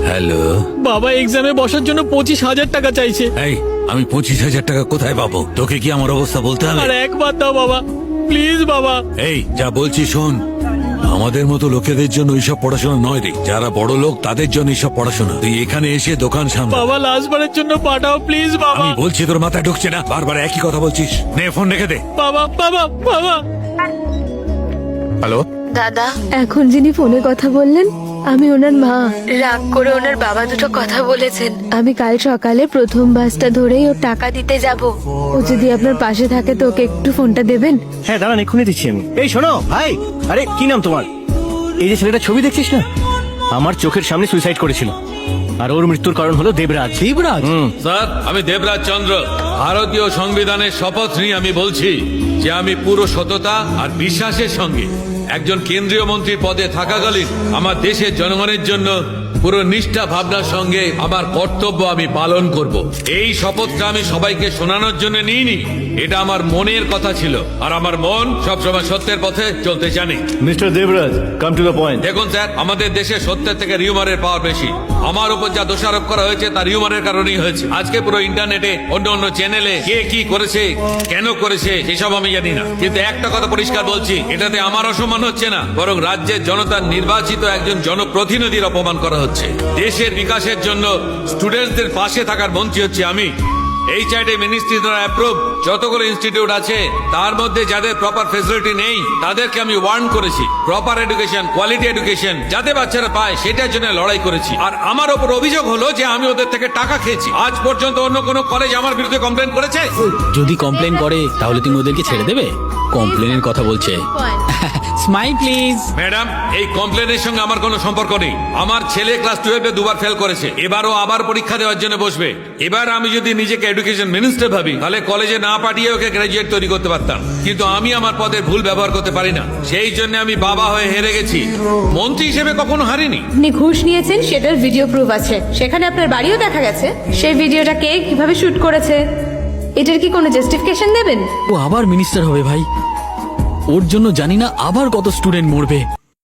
Hello বাবা এক্সামে বসার জন্য 25,000 টাকা চাইছে। এই আমি 25,000 টাকা কোথায় পাবো? তোকে কি আমার অবস্থা বলতে হবে? আর একবার দাও বাবা, প্লিজ বাবা। এই যা বলছি শোন, আমাদের মতো লোকেদের জন্য এইসব পড়াশোনা নয় রে। যারা বড় লোক তাদের জন্য এইসব পড়াশোনা। তুই এখানে এসে দোকান সামলা। বাবা লাস্টবারের জন্য পাঠাও প্লিজ বাবা। আমি বলছি তোর মাথায় ঢুকছে না? বারবার একই কথা বলছিস। নে ফোন রেখে দে। বাবা বাবা বাবা। হ্যালো, দাদা, এখন যিনি ফোনে কথা বললেন আমি ওনার মা। রাগ করে ওনার বাবা দুটো কথা বলেছেন। আমি কাল সকালে প্রথম বাসটা ধরেই ওর টাকা দিতে যাব। ও যদি আপনার পাশে থাকে তো ওকে একটু ফোনটা দেবেন? হ্যাঁ দাঁড়ান, এক্ষুনি দিচ্ছি আমি। এই শোনো ভাই, আরে কি নাম তোমার? এই যে ছেলেটা ছবি দেখছিস না, আমার চোখের সামনে সুইসাইড করেছিল, আর ওর মৃত্যুর কারণ হলো দেবরাজ। দেবরাজ? স্যার, আমি দেবরাজ চন্দ্র ভারতীয় সংবিধানের শপথ নিয়ে আমি বলছি যে আমি পুরো সততা আর বিশ্বাসের সঙ্গে একজন কেন্দ্রীয় মন্ত্রীর পদে থাকাকালীন আমার দেশের জনগণের জন্য পুরো নিষ্ঠা ভাবনার সঙ্গে আমার কর্তব্য আমি পালন করব। এই শপথটা আমি সবাইকে শোনানোর জন্য নিইনি, এটা আমার মনের কথা ছিল, আর আমার মন সবসময় সত্যের পথে চলতে জানে। Mister Debraj, come to the point. দেখুন স্যার, আমাদের দেশে সত্যের থেকে রিউমারের পাওয়ার বেশি। আমার উপর যা দোষারোপ করা হয়েছে তা রিউমারের কারণেই হয়েছে। আজকে পুরো ইন্টারনেটে অন্য অন্য চ্যানেলে কে কি করেছে, কেন করেছে সেসব আমি জানি না, কিন্তু একটা কথা পরিষ্কার বলছি, এটাতে আমার অসম্মান হচ্ছে না, বরং রাজ্যের জনতার নির্বাচিত একজন জনপ্রতিনিধির অপমান করা হচ্ছে। দেশের বিকাশের জন্য স্টুডেন্টদের পাশে থাকার মন্ত্রী হচ্ছে আমি। এই চাইটে মিনিস্ট্রি দ্বারা অ্যাপ্রুভ যতগুলো ইনস্টিটিউট আছে তার মধ্যে যাদের প্রপার ফেসিলিটি নেই তাদেরকে আমি ওয়ার্ন করেছি। প্রপার এডুকেশন, কোয়ালিটি এডুকেশন যাতে বাচ্চারা পায় সেটার জন্য লড়াই করেছি। আর আমার ওপর অভিযোগ হলো যে আমি ওদের থেকে টাকা খেয়েছি। আজ পর্যন্ত অন্য কোনো কলেজ আমার বিরুদ্ধে কমপ্লেন করেছে? যদি কমপ্লেন করে তাহলে তুমি ওদেরকে ছেড়ে দেবে? কমপ্লেনের কথা বলছে। Smile please. ম্যাডাম, এই কমপ্লেনের সঙ্গে আমার কোনো সম্পর্ক নেই। আমার ছেলে ক্লাস 12-এ দুবার ফেল করেছে, এবারও আবার পরীক্ষা দেওয়ার জন্য বসবে। এবার আমি যদি নিজেকে এডুকেশন মিনিস্টার ভাবি তাহলে কলেজে না পাঠিয়ে ওকে গ্রাজুয়েট তৈরি করতে পারতাম, কিন্তু আমি আমার পদের ভুল ব্যবহার করতে পারি না। সেই জন্য আমি বাবা হয়ে হেরে গেছি, মন্ত্রী হিসেবে কখনো হারিনি। আপনি ঘুষ নিয়েছেন সেটার ভিডিও প্রুফ আছে, সেখানে আপনার বাড়িও দেখা গেছে। সেই ভিডিওটা কে কিভাবে শুট করেছে এটার কি কোনো জাস্টিফিকেশন দেবেন? ও আবার মিনিস্টার হবে ভাই, ওর জন্য জানি না আবার কত স্টুডেন্ট মরবে।